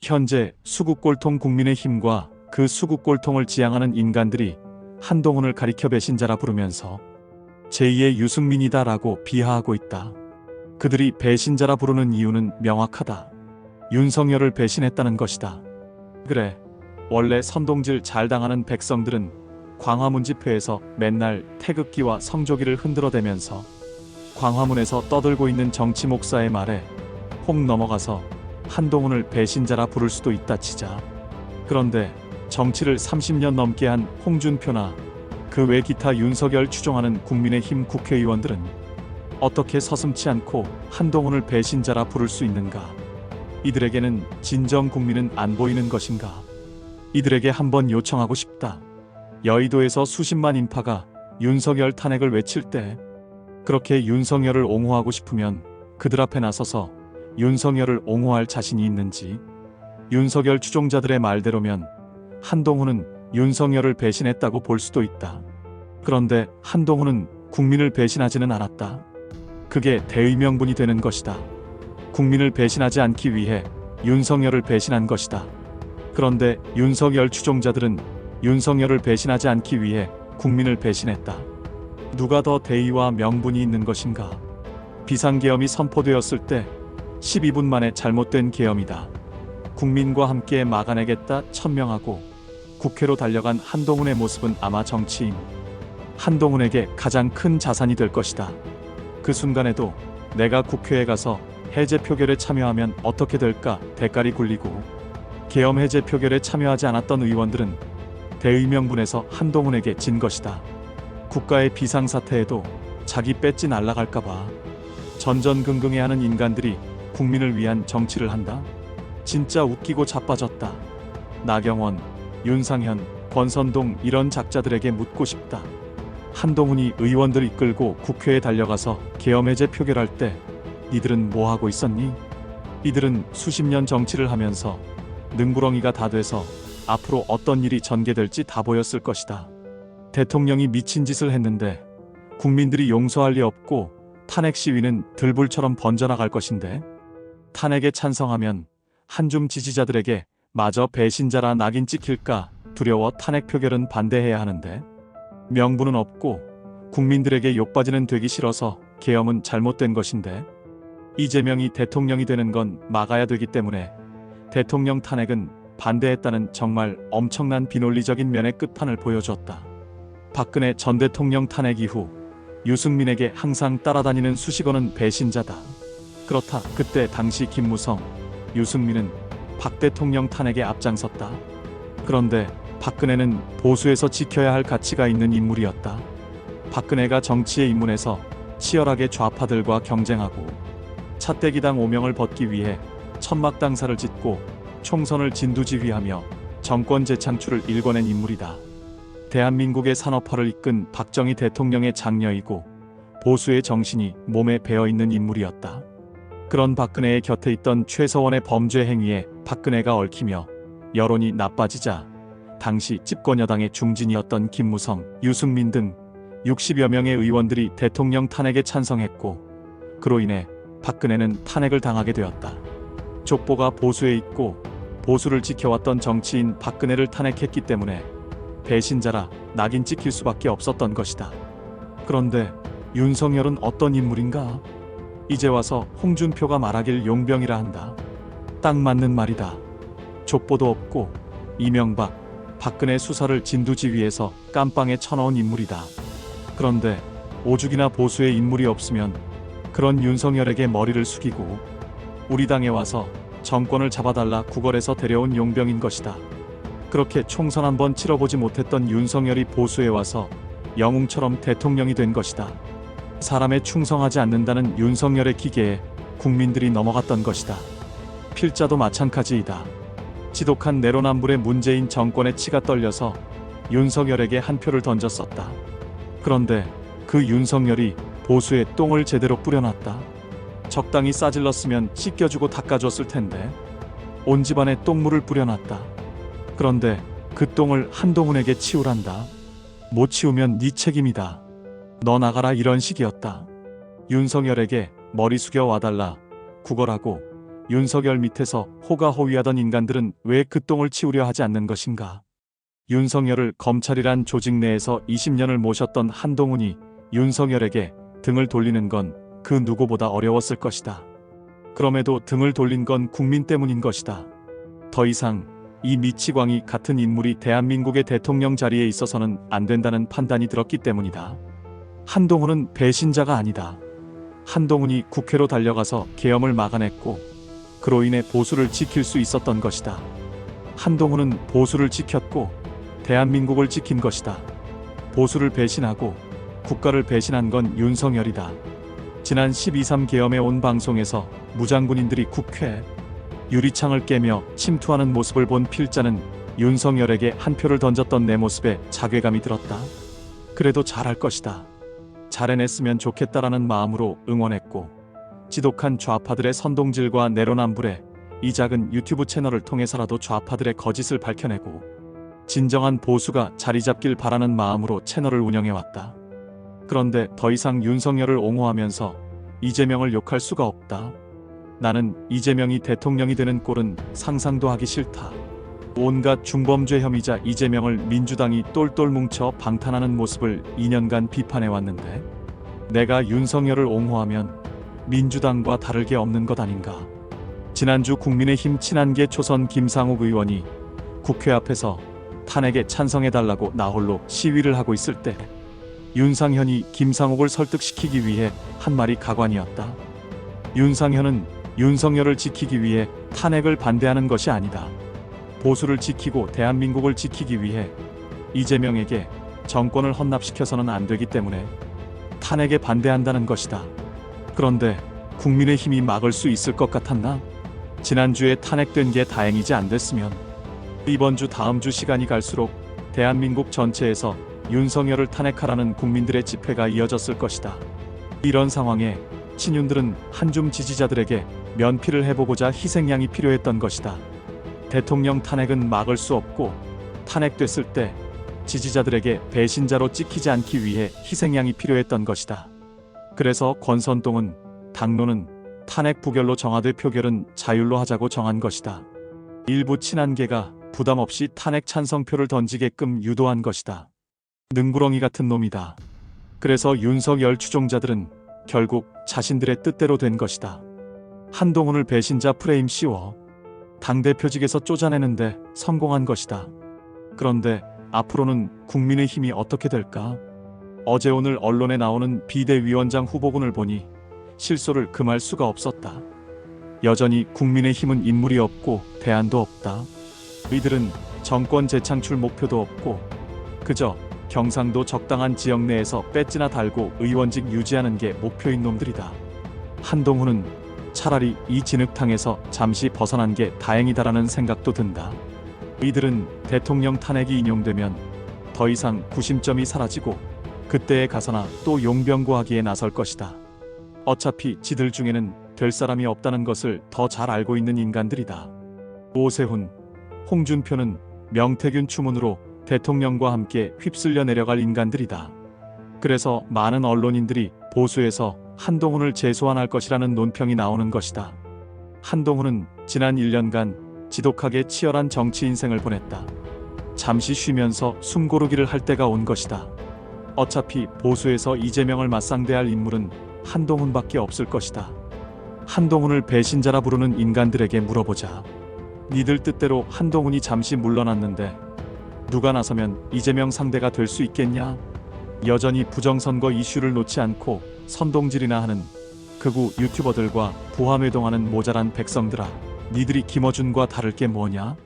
현재 수국골통 국민의힘과 그 수국골통을 지향하는 인간들이 한동훈을 가리켜 배신자라 부르면서 제2의 유승민이다라고 비하하고 있다. 그들이 배신자라 부르는 이유는 명확하다. 윤석열을 배신했다는 것이다. 그래, 원래 선동질 잘 당하는 백성들은 광화문 집회에서 맨날 태극기와 성조기를 흔들어대면서 광화문에서 떠들고 있는 정치 목사의 말에 혹 넘어가서 한동훈을 배신자라 부를 수도 있다 치자. 그런데 정치를 30년 넘게 한 홍준표나 그 외 기타 윤석열 추종하는 국민의힘 국회의원들은 어떻게 서슴지 않고 한동훈을 배신자라 부를 수 있는가? 이들에게는 진정 국민은 안 보이는 것인가? 이들에게 한번 요청하고 싶다. 여의도에서 수십만 인파가 윤석열 탄핵을 외칠 때 그렇게 윤석열을 옹호하고 싶으면 그들 앞에 나서서 윤석열을 옹호할 자신이 있는지. 윤석열 추종자들의 말대로면 한동훈은 윤석열을 배신했다고 볼 수도 있다. 그런데 한동훈은 국민을 배신하지는 않았다. 그게 대의명분이 되는 것이다. 국민을 배신하지 않기 위해 윤석열을 배신한 것이다. 그런데 윤석열 추종자들은 윤석열을 배신하지 않기 위해 국민을 배신했다. 누가 더 대의와 명분이 있는 것인가? 비상계엄이 선포되었을 때 12분 만에 잘못된 계엄이다. 국민과 함께 막아내겠다 천명하고 국회로 달려간 한동훈의 모습은 아마 정치인 한동훈에게 가장 큰 자산이 될 것이다. 그 순간에도 내가 국회에 가서 해제 표결에 참여하면 어떻게 될까 대가리 굴리고 계엄 해제 표결에 참여하지 않았던 의원들은 대의명분에서 한동훈에게 진 것이다. 국가의 비상사태에도 자기 배지 날아갈까봐 전전긍긍해하는 인간들이 국민을 위한 정치를 한다? 진짜 웃기고 자빠졌다. 나경원, 윤상현, 권선동 이런 작자들에게 묻고 싶다. 한동훈이 의원들 이끌고 국회에 달려가서 계엄 해제 표결할 때 니들은 뭐 하고 있었니? 이들은 수십 년 정치를 하면서 능구렁이가 다 돼서 앞으로 어떤 일이 전개될지 다 보였을 것이다. 대통령이 미친 짓을 했는데 국민들이 용서할 리 없고 탄핵 시위는 들불처럼 번져나갈 것인데 탄핵에 찬성하면 한줌 지지자들에게 마저 배신자라 낙인 찍힐까 두려워 탄핵 표결은 반대해야 하는데 명분은 없고 국민들에게 욕받이는 되기 싫어서 계엄은 잘못된 것인데 이재명이 대통령이 되는 건 막아야 되기 때문에 대통령 탄핵은 반대했다는 정말 엄청난 비논리적인 면의 끝판을 보여줬다. 박근혜 전 대통령 탄핵 이후 유승민에게 항상 따라다니는 수식어는 배신자다. 그렇다. 그때 당시 김무성, 유승민은 박 대통령 탄핵에 앞장섰다. 그런데 박근혜는 보수에서 지켜야 할 가치가 있는 인물이었다. 박근혜가 정치에 입문해서 치열하게 좌파들과 경쟁하고 차떼기당 오명을 벗기 위해 천막당사를 짓고 총선을 진두지휘하며 정권 재창출을 일궈낸 인물이다. 대한민국의 산업화를 이끈 박정희 대통령의 장녀이고 보수의 정신이 몸에 배어있는 인물이었다. 그런 박근혜의 곁에 있던 최서원의 범죄 행위에 박근혜가 얽히며 여론이 나빠지자 당시 집권여당의 중진이었던 김무성, 유승민 등 60여 명의 의원들이 대통령 탄핵에 찬성했고 그로 인해 박근혜는 탄핵을 당하게 되었다. 족보가 보수에 있고 보수를 지켜왔던 정치인 박근혜를 탄핵했기 때문에 배신자라 낙인 찍힐 수밖에 없었던 것이다. 그런데 윤석열은 어떤 인물인가? 이제 와서 홍준표가 말하길 용병이라 한다. 딱 맞는 말이다. 족보도 없고 이명박, 박근혜 수사를 진두지휘해서 깜빵에 쳐넣은 인물이다. 그런데 오죽이나 보수의 인물이 없으면 그런 윤석열에게 머리를 숙이고 우리 당에 와서 정권을 잡아달라 구걸해서 데려온 용병인 것이다. 그렇게 총선 한번 치러보지 못했던 윤석열이 보수에 와서 영웅처럼 대통령이 된 것이다. 사람에 충성하지 않는다는 윤석열의 기계에 국민들이 넘어갔던 것이다. 필자도 마찬가지이다. 지독한 내로남불의 문재인 정권의 치가 떨려서 윤석열에게 한 표를 던졌었다. 그런데 그 윤석열이 보수에 똥을 제대로 뿌려놨다. 적당히 싸질렀으면 씻겨주고 닦아줬을 텐데 온 집안에 똥물을 뿌려놨다. 그런데 그 똥을 한동훈에게 치우란다. 못 치우면 네 책임이다. 너 나가라 이런 식이었다. 윤석열에게 머리 숙여 와달라 구걸하고 윤석열 밑에서 호가호위하던 인간들은 왜 그 똥을 치우려 하지 않는 것인가? 윤석열을 검찰이란 조직 내에서 20년을 모셨던 한동훈이 윤석열에게 등을 돌리는 건 그 누구보다 어려웠을 것이다. 그럼에도 등을 돌린 건 국민 때문인 것이다. 더 이상 이 미치광이 같은 인물이 대한민국의 대통령 자리에 있어서는 안 된다는 판단이 들었기 때문이다. 한동훈은 배신자가 아니다. 한동훈이 국회로 달려가서 계엄을 막아냈고 그로 인해 보수를 지킬 수 있었던 것이다. 한동훈은 보수를 지켰고 대한민국을 지킨 것이다. 보수를 배신하고 국가를 배신한 건 윤석열이다. 지난 12.3 계엄에 온 방송에서 무장군인들이 국회 유리창을 깨며 침투하는 모습을 본 필자는 윤석열에게 한 표를 던졌던 내 모습에 자괴감이 들었다. 그래도 잘할 것이다. 잘 해냈으면 좋겠다라는 마음으로 응원했고 지독한 좌파들의 선동질과 내로남불에 이 작은 유튜브 채널을 통해서라도 좌파들의 거짓을 밝혀내고 진정한 보수가 자리 잡길 바라는 마음으로 채널을 운영해왔다. 그런데 더 이상 윤석열을 옹호하면서 이재명을 욕할 수가 없다. 나는 이재명이 대통령이 되는 꼴은 상상도 하기 싫다. 온갖 중범죄 혐의자 이재명을 민주당이 똘똘 뭉쳐 방탄하는 모습을 2년간 비판해왔는데 내가 윤석열을 옹호하면 민주당과 다를 게 없는 것 아닌가. 지난주 국민의힘 친한계 초선 김상욱 의원이 국회 앞에서 탄핵에 찬성해달라고 나홀로 시위를 하고 있을 때 윤상현이 김상욱을 설득시키기 위해 한 말이 가관이었다. 윤상현은 윤석열을 지키기 위해 탄핵을 반대하는 것이 아니다. 보수를 지키고 대한민국을 지키기 위해 이재명에게 정권을 헌납시켜서는 안 되기 때문에 탄핵에 반대한다는 것이다. 그런데 국민의힘이 막을 수 있을 것 같았나? 지난주에 탄핵된 게 다행이지 안 됐으면 이번 주 다음 주 시간이 갈수록 대한민국 전체에서 윤석열을 탄핵하라는 국민들의 집회가 이어졌을 것이다. 이런 상황에 친윤들은 한줌 지지자들에게 면피를 해보고자 희생양이 필요했던 것이다. 대통령 탄핵은 막을 수 없고 탄핵됐을 때 지지자들에게 배신자로 찍히지 않기 위해 희생양이 필요했던 것이다. 그래서 권선동은 당론은 탄핵 부결로 정하되 표결은 자율로 하자고 정한 것이다. 일부 친한계가 부담 없이 탄핵 찬성표를 던지게끔 유도한 것이다. 능구렁이 같은 놈이다. 그래서 윤석열 추종자들은 결국 자신들의 뜻대로 된 것이다. 한동훈을 배신자 프레임 씌워 당대표직에서 쫓아내는데 성공한 것이다. 그런데 앞으로는 국민의힘이 어떻게 될까? 어제 오늘 언론에 나오는 비대위원장 후보군을 보니 실소를 금할 수가 없었다. 여전히 국민의힘은 인물이 없고 대안도 없다. 이들은 정권 재창출 목표도 없고 그저 경상도 적당한 지역 내에서 배지나 달고 의원직 유지하는 게 목표인 놈들이다. 한동훈은 차라리 이 진흙탕에서 잠시 벗어난 게 다행이다라는 생각도 든다. 이들은 대통령 탄핵이 인용되면 더 이상 구심점이 사라지고 그때에 가서나 또 용병구하기에 나설 것이다. 어차피 지들 중에는 될 사람이 없다는 것을 더 잘 알고 있는 인간들이다. 오세훈, 홍준표는 명태균 추문으로 대통령과 함께 휩쓸려 내려갈 인간들이다. 그래서 많은 언론인들이 보수에서 한동훈을 재소환할 것이라는 논평이 나오는 것이다. 한동훈은 지난 1년간 지독하게 치열한 정치 인생을 보냈다. 잠시 쉬면서 숨 고르기를 할 때가 온 것이다. 어차피 보수에서 이재명을 맞상대할 인물은 한동훈밖에 없을 것이다. 한동훈을 배신자라 부르는 인간들에게 물어보자. 니들 뜻대로 한동훈이 잠시 물러났는데 누가 나서면 이재명 상대가 될 수 있겠냐? 여전히 부정선거 이슈를 놓지 않고 선동질이나 하는 극우 유튜버들과 부함회동하는 모자란 백성들아, 니들이 김어준과 다를 게 뭐냐?